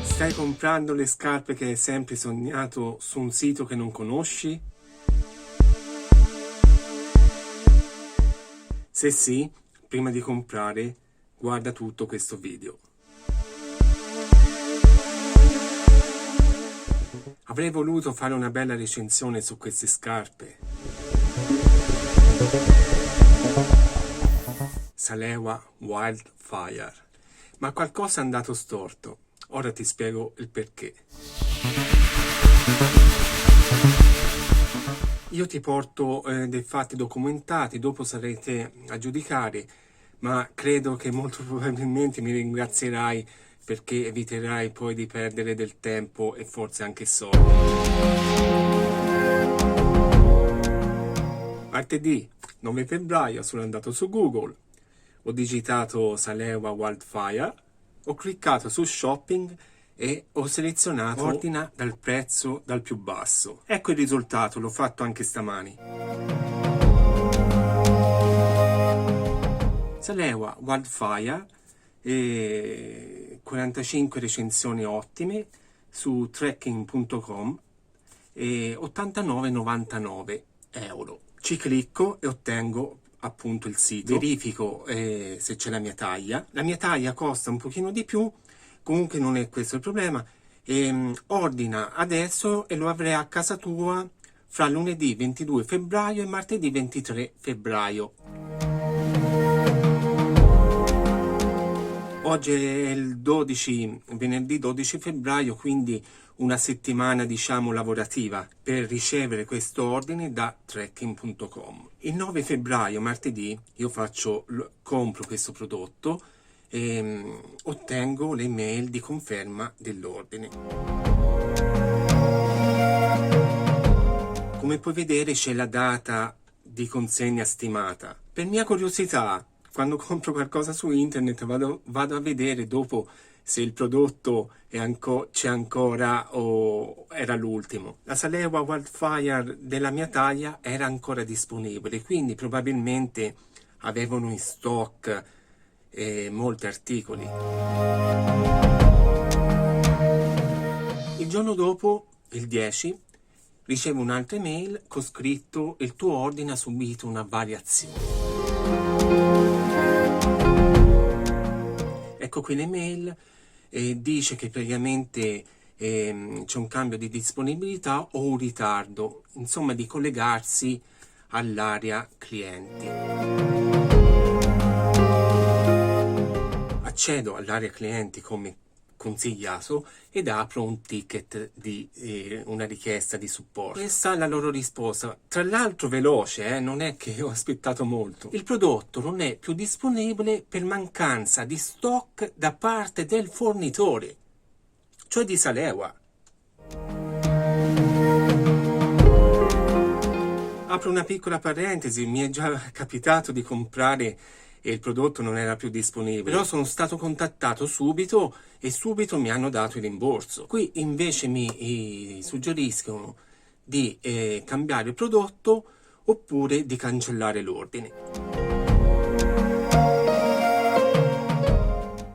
Stai comprando le scarpe che hai sempre sognato su un sito che non conosci? Se sì, prima di comprare, guarda tutto questo video. Avrei voluto fare una bella recensione su queste scarpe. Salewa Wildfire. Ma qualcosa è andato storto. Ora ti spiego il perché. Io ti porto dei fatti documentati, dopo sarete a giudicare, ma credo che molto probabilmente mi ringrazierai perché eviterai poi di perdere del tempo e forse anche soldi. Martedì 9 febbraio sono andato su Google, ho digitato Salewa Wildfire, ho cliccato su shopping e ho selezionato ordina dal prezzo dal più basso. Ecco il risultato, l'ho fatto anche stamani. Salewa Wildfire, 45 recensioni ottime su trekking.com e 89,99 euro. Ci clicco e ottengo appunto il sito, verifico se c'è la mia taglia costa un pochino di più, comunque non è questo il problema, ordina adesso e lo avrai a casa tua fra lunedì 22 febbraio e martedì 23 febbraio. Oggi è il venerdì 12 febbraio, quindi una settimana diciamo lavorativa per ricevere questo ordine da trekking.com. Il 9 febbraio, martedì, io compro questo prodotto e ottengo le mail di conferma dell'ordine. Come puoi vedere c'è la data di consegna stimata. Per mia curiosità, quando compro qualcosa su internet vado a vedere dopo se il prodotto c'è ancora o era l'ultimo. La Salewa Wildfire della mia taglia era ancora disponibile, quindi probabilmente avevano in stock molti articoli. Il giorno dopo, il 10, ricevo un'altra email con scritto: il tuo ordine ha subito una variazione. Ecco qui l'email, dice che praticamente c'è un cambio di disponibilità o un ritardo, insomma di collegarsi all'area clienti. Accedo all'area clienti come consigliato ed apro un ticket di una richiesta di supporto. Questa è la loro risposta, tra l'altro veloce, non è che ho aspettato molto. Il prodotto non è più disponibile per mancanza di stock da parte del fornitore, cioè di Salewa. Apro una piccola parentesi, mi è già capitato di comprare e il prodotto non era più disponibile, però sono stato contattato subito e subito mi hanno dato il rimborso. Qui invece mi suggeriscono di cambiare il prodotto oppure di cancellare l'ordine.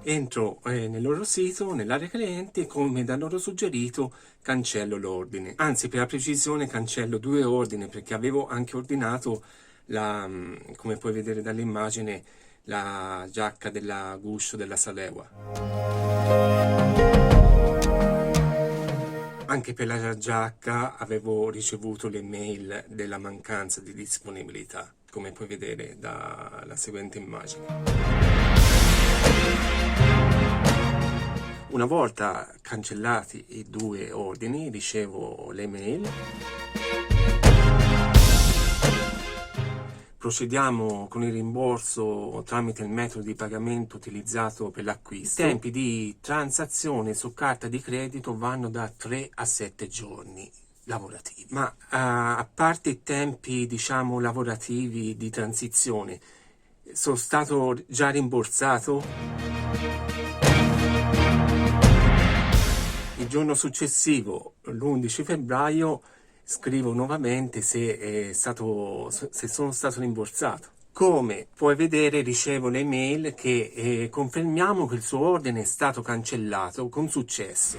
Entro nel loro sito, nell'area clienti, e come da loro suggerito cancello l'ordine. Anzi, per la precisione cancello 2 ordini, perché avevo anche ordinato come puoi vedere dall'immagine, la giacca della guscio della Salewa. Anche per la giacca avevo ricevuto le mail della mancanza di disponibilità, come puoi vedere dalla seguente immagine. Una volta cancellati i 2 ordini, ricevo le mail. Procediamo con il rimborso tramite il metodo di pagamento utilizzato per l'acquisto. I tempi di transazione su carta di credito vanno da 3 a 7 giorni lavorativi. Ma a parte i tempi, diciamo, lavorativi di transizione, sono stato già rimborsato? Il giorno successivo, l'11 febbraio, scrivo nuovamente se sono stato rimborsato. Come puoi vedere, ricevo l'email che confermiamo che il suo ordine è stato cancellato con successo.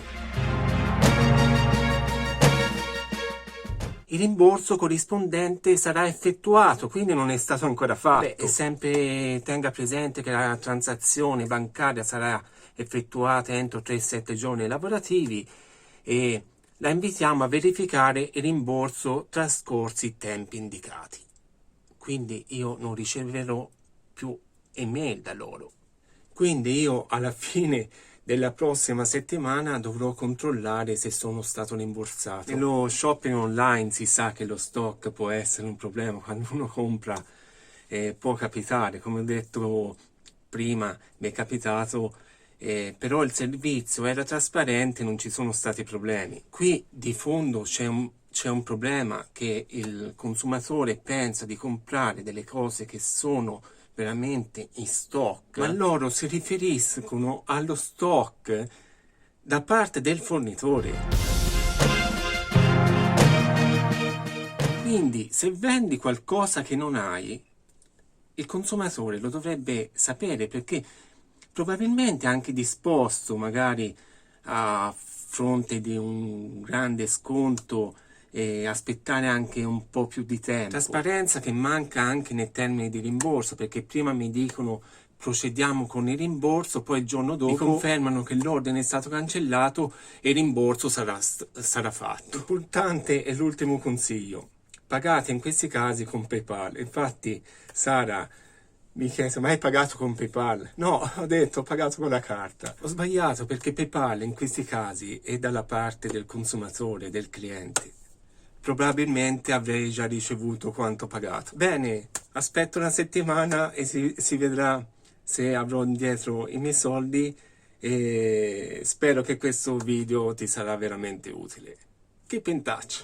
Il rimborso corrispondente sarà effettuato, quindi non è stato ancora fatto. E sempre tenga presente che la transazione bancaria sarà effettuata entro 3-7 giorni lavorativi e la invitiamo a verificare il rimborso trascorsi i tempi indicati. Quindi io non riceverò più email da loro. Quindi io alla fine della prossima settimana dovrò controllare se sono stato rimborsato. Nello shopping online si sa che lo stock può essere un problema quando uno compra, può capitare, come ho detto prima, mi è capitato, però il servizio era trasparente, non ci sono stati problemi. Qui di fondo c'è un problema, che il consumatore pensa di comprare delle cose che sono veramente in stock, ma loro si riferiscono allo stock da parte del fornitore. Quindi se vendi qualcosa che non hai, il consumatore lo dovrebbe sapere, perché probabilmente è anche disposto, magari a fronte di un grande sconto, aspettare anche un po' più di tempo. Trasparenza che manca anche nei termini di rimborso, perché prima mi dicono procediamo con il rimborso, poi il giorno dopo mi confermano che l'ordine è stato cancellato e il rimborso sarà fatto. L'importante è l'ultimo consiglio: pagate in questi casi con PayPal. Infatti Sara mi chiese: ma hai pagato con PayPal? No, ho detto ho pagato con la carta. Ho sbagliato, perché PayPal in questi casi è dalla parte del consumatore, del cliente. Probabilmente avrei già ricevuto quanto pagato. Bene, aspetto una settimana e si vedrà se avrò indietro i miei soldi, e spero che questo video ti sarà veramente utile. Keep in touch!